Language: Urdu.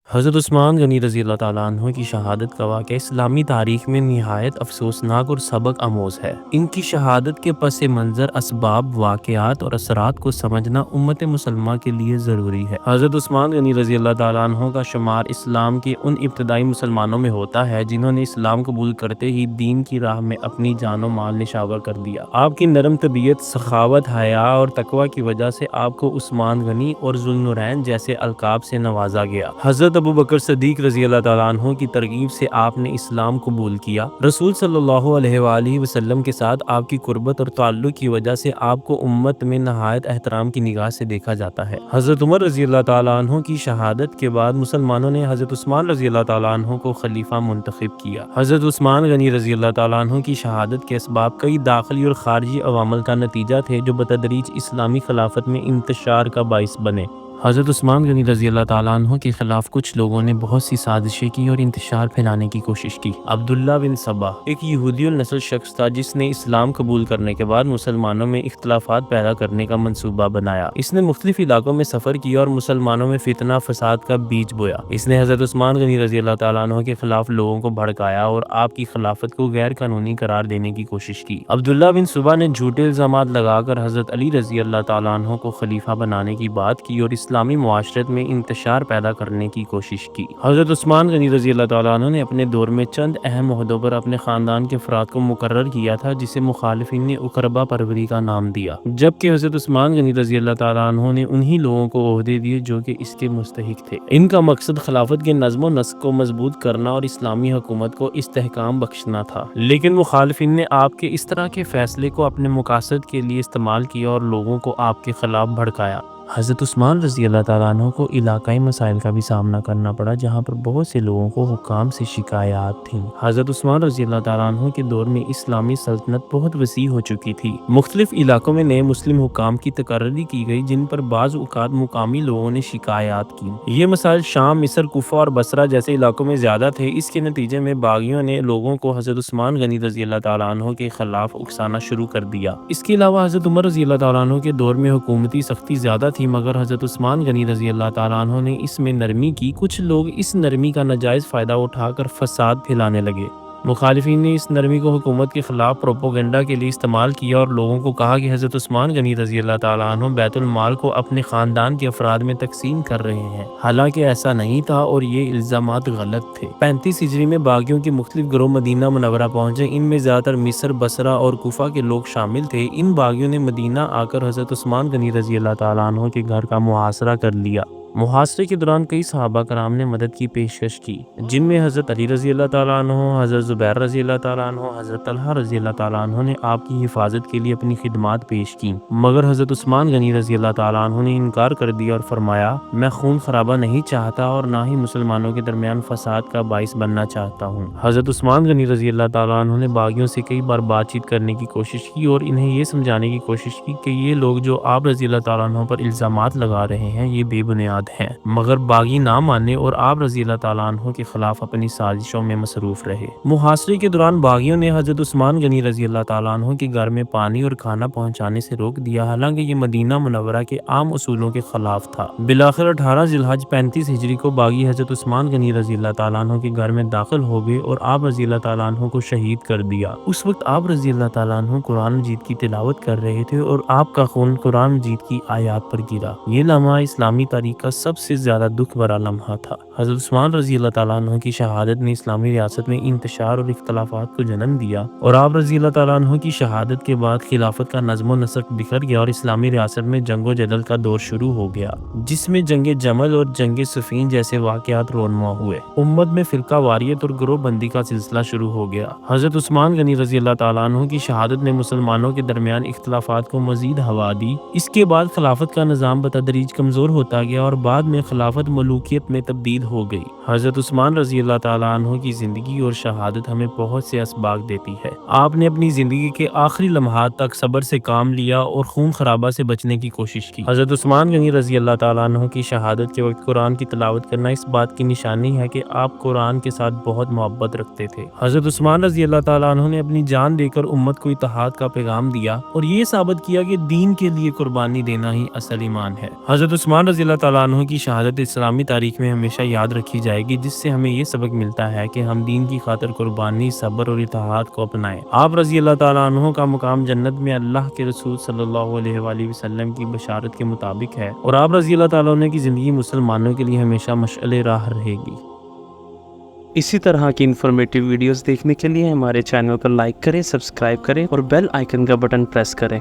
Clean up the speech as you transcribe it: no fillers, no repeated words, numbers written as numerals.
حضرت عثمان غنی رضی اللہ تعالیٰ عنہ کی شہادت کا واقعہ اسلامی تاریخ میں نہایت افسوسناک اور سبق آموز ہے۔ ان کی شہادت کے پس منظر، اسباب، واقعات اور اثرات کو سمجھنا امت مسلمہ کے لیے ضروری ہے۔ حضرت عثمان غنی رضی اللہ تعالیٰ عنہ کا شمار اسلام کے ان ابتدائی مسلمانوں میں ہوتا ہے جنہوں نے اسلام قبول کرتے ہی دین کی راہ میں اپنی جان و مال نشاور کر دیا۔ آپ کی نرم طبیعت، سخاوت، حیا اور تقوی کی وجہ سے آپ کو عثمان غنی اور ذوالنورین جیسے القاب سے نوازا گیا۔ حضرت ابو بکر صدیق رضی اللہ تعالیٰ عنہ کی ترغیب سے آپ نے اسلام قبول کیا۔ رسول صلی اللہ علیہ وآلہ وسلم کے ساتھ آپ کی قربت اور تعلق کی وجہ سے آپ کو امت میں نہایت احترام کی نگاہ سے دیکھا جاتا ہے۔ حضرت عمر رضی اللہ تعالیٰ عنہ کی شہادت کے بعد مسلمانوں نے حضرت عثمان رضی اللہ تعالیٰ عنہ کو خلیفہ منتخب کیا۔ حضرت عثمان غنی رضی اللہ تعالیٰ عنہ کی شہادت کے اسباب کئی داخلی اور خارجی عوامل کا نتیجہ تھے جو بتدریج اسلامی خلافت میں انتشار کا باعث بنے۔ حضرت عثمان غنی رضی اللہ تعالیٰ عنہ کے خلاف کچھ لوگوں نے بہت سی سازشیں کی اور انتشار پھیلانے کی کوشش کی۔ عبداللہ بن سبا ایک یہودی النسل شخص تھا جس نے اسلام قبول کرنے کے بعد مسلمانوں میں اختلافات پیدا کرنے کا منصوبہ بنایا۔ اس نے مختلف علاقوں میں سفر کیا اور مسلمانوں میں فتنہ فساد کا بیج بویا۔ اس نے حضرت عثمان غنی رضی اللہ تعالیٰ عنہ کے خلاف لوگوں کو بھڑکایا اور آپ کی خلافت کو غیر قانونی قرار دینے کی کوشش کی۔ عبداللہ بن سبا نے جھوٹے الزامات لگا کر حضرت علی رضی اللہ تعالیٰ عنہ کو خلیفہ بنانے کی بات کی اور اسلامی معاشرت میں انتشار پیدا کرنے کی کوشش کی۔ حضرت عثمان غنی رضی اللہ تعالیٰ عنہ نے اپنے دور میں چند اہم عہدوں پر اپنے خاندان کے افراد کو مقرر کیا تھا جسے مخالفین نے اقربا پروری کا نام دیا، جبکہ حضرت عثمان غنی رضی اللہ تعالیٰ عنہ نے انہی لوگوں کو عہدے دیے جو کہ اس کے مستحق تھے۔ ان کا مقصد خلافت کے نظم و نسق کو مضبوط کرنا اور اسلامی حکومت کو استحکام بخشنا تھا، لیکن مخالفین نے آپ کے اس طرح کے فیصلے کو اپنے مقاصد کے لیے استعمال کیا اور لوگوں کو آپ کے خلاف بھڑکایا۔ حضرت عثمان رضی اللہ تعالیٰ عنہ کو علاقائی مسائل کا بھی سامنا کرنا پڑا جہاں پر بہت سے لوگوں کو حکام سے شکایات تھیں۔ حضرت عثمان رضی اللہ تعالیٰ عنہ کے دور میں اسلامی سلطنت بہت وسیع ہو چکی تھی۔ مختلف علاقوں میں نئے مسلم حکام کی تقرری کی گئی جن پر بعض اوقات مقامی لوگوں نے شکایات کی۔ یہ مسائل شام، مصر، کوفہ اور بصرہ جیسے علاقوں میں زیادہ تھے۔ اس کے نتیجے میں باغیوں نے لوگوں کو حضرت عثمان غنی رضی اللہ تعالیٰ عنہ کے خلاف اکسانا شروع کر دیا۔ اس کے علاوہ حضرت عمر رضی اللہ تعالیٰ عنہ کے دور میں حکومتی سختی زیادہ تھی، مگر حضرت عثمان غنی رضی اللہ تعالیٰ عنہ نے اس میں نرمی کی۔ کچھ لوگ اس نرمی کا ناجائز فائدہ اٹھا کر فساد پھیلانے لگے۔ مخالفین نے اس نرمی کو حکومت کے خلاف پروپیگنڈا کے لیے استعمال کیا اور لوگوں کو کہا کہ حضرت عثمان غنی رضی اللہ تعالیٰ عنہ بیت المال کو اپنے خاندان کے افراد میں تقسیم کر رہے ہیں، حالانکہ ایسا نہیں تھا اور یہ الزامات غلط تھے۔ 35 ہجری میں باغیوں کے مختلف گروہ مدینہ منورہ پہنچے۔ ان میں زیادہ تر مصر، بصرہ اور کوفہ کے لوگ شامل تھے۔ ان باغیوں نے مدینہ آ کر حضرت عثمان غنی رضی اللہ تعالیٰ عنہ کے گھر کا محاصرہ کر لیا۔ محاصرے کے دوران کئی صحابہ کرام نے مدد کی پیشکش کی، جن میں حضرت علی رضی اللہ تعالیٰ عنہ، حضرت زبیر رضی اللہ تعالیٰ عنہ، حضرت طلحہ رضی اللہ تعالیٰ عنہ نے آپ کی حفاظت کے لیے اپنی خدمات پیش کی، مگر حضرت عثمان غنی رضی اللہ تعالیٰ عنہ نے انکار کر دیا اور فرمایا، میں خون خرابہ نہیں چاہتا اور نہ ہی مسلمانوں کے درمیان فساد کا باعث بننا چاہتا ہوں۔ حضرت عثمان غنی رضی اللہ تعالیٰ عنہ نے باغیوں سے کئی بار بات چیت کرنے کی کوشش کی اور انہیں یہ سمجھانے کی کوشش کی کہ یہ لوگ جو آپ رضی اللہ تعالیٰ عنہ پر الزامات لگا رہے ہیں یہ بے بنیاد ہیں، مگر باغی نہ مانے اور آپ رضی اللہ تعالیٰ عنہ کے خلاف اپنی سازشوں میں مصروف رہے۔ محاصرے کے دوران باغیوں نے حضرت عثمان غنی رضی اللہ تعالیٰ عنہ کے گھر میں پانی اور کھانا پہنچانے سے روک دیا، حالانکہ یہ مدینہ منورہ کے عام اصولوں کے خلاف تھا۔ بالآخر 18 ذی الحج 35 ہجری کو باغی حضرت عثمان غنی رضی اللہ تعالیٰ عنہ کے گھر میں داخل ہو گئے اور آپ رضی اللہ تعالیٰ عنہ کو شہید کر دیا۔ اس وقت آپ رضی اللہ تعالیٰ عنہ قرآن مجید کی تلاوت کر رہے تھے اور آپ کا خون قرآن مجید کی آیات پر گرا۔ یہ لمحہ اسلامی تاریخ کا سب سے زیادہ دکھ بھرا لمحہ تھا۔ حضرت عثمان رضی اللہ تعالیٰ عنہ کی شہادت نے اسلامی ریاست میں انتشار اور اختلافات کو جنم دیا اور آپ رضی اللہ تعالیٰ عنہ کی شہادت کے بعد خلافت کا نظم و نسق بکھر گیا اور اسلامی ریاست میں جنگ و جدل کا دور شروع ہو گیا، جس میں جنگ جمل اور جنگ صفین جیسے واقعات رونما ہوئے۔ امت میں فرقہ واریت اور گروہ بندی کا سلسلہ شروع ہو گیا۔ حضرت عثمان غنی رضی اللہ تعالیٰ عنہ کی شہادت نے مسلمانوں کے درمیان اختلافات کو مزید ہوا دی۔ اس کے بعد خلافت کا نظام بتدریج کمزور ہوتا گیا اور بعد میں خلافت ملوکیت میں تبدیل ہو گئی۔ حضرت عثمان رضی اللہ تعالیٰ عنہ کی زندگی اور شہادت ہمیں بہت سے اسباق دیتی ہے۔ آپ نے اپنی زندگی کے آخری لمحات تک صبر سے کام لیا اور خون خرابہ سے بچنے کی کوشش کی۔ حضرت عثمان غنی رضی اللہ تعالیٰ عنہ کی شہادت کے وقت قرآن کی تلاوت کرنا اس بات کی نشانی ہے کہ آپ قرآن کے ساتھ بہت محبت رکھتے تھے۔ حضرت عثمان رضی اللہ تعالیٰ عنہ نے اپنی جان دے کر امت کو اتحاد کا پیغام دیا اور یہ ثابت کیا کہ دین کے لیے قربانی دینا ہی اصل ایمان ہے۔ حضرت عثمان رضی اللہ تعالیٰ عنہ کی شہادت اسلامی تاریخ میں ہمیشہ یاد رکھی جائے گی، جس سے ہمیں یہ سبق ملتا ہے کہ ہم دین کی خاطر قربانی، صبر اور اطاعت کو اپنائیں۔ آپ رضی اللہ تعالیٰ عنہ کا مقام جنت میں اللہ کے رسول صلی اللہ علیہ وآلہ وسلم کی بشارت کے مطابق ہے، اور آپ رضی اللہ تعالیٰ عنہ کی زندگی مسلمانوں کے لیے ہمیشہ مشعل راہ رہے گی۔ اسی طرح کی انفارمیٹیو ویڈیوز دیکھنے کے لیے ہمارے چینل کو لائک کریں، سبسکرائب کریں اور بیل آئیکن کا بٹن پریس کریں۔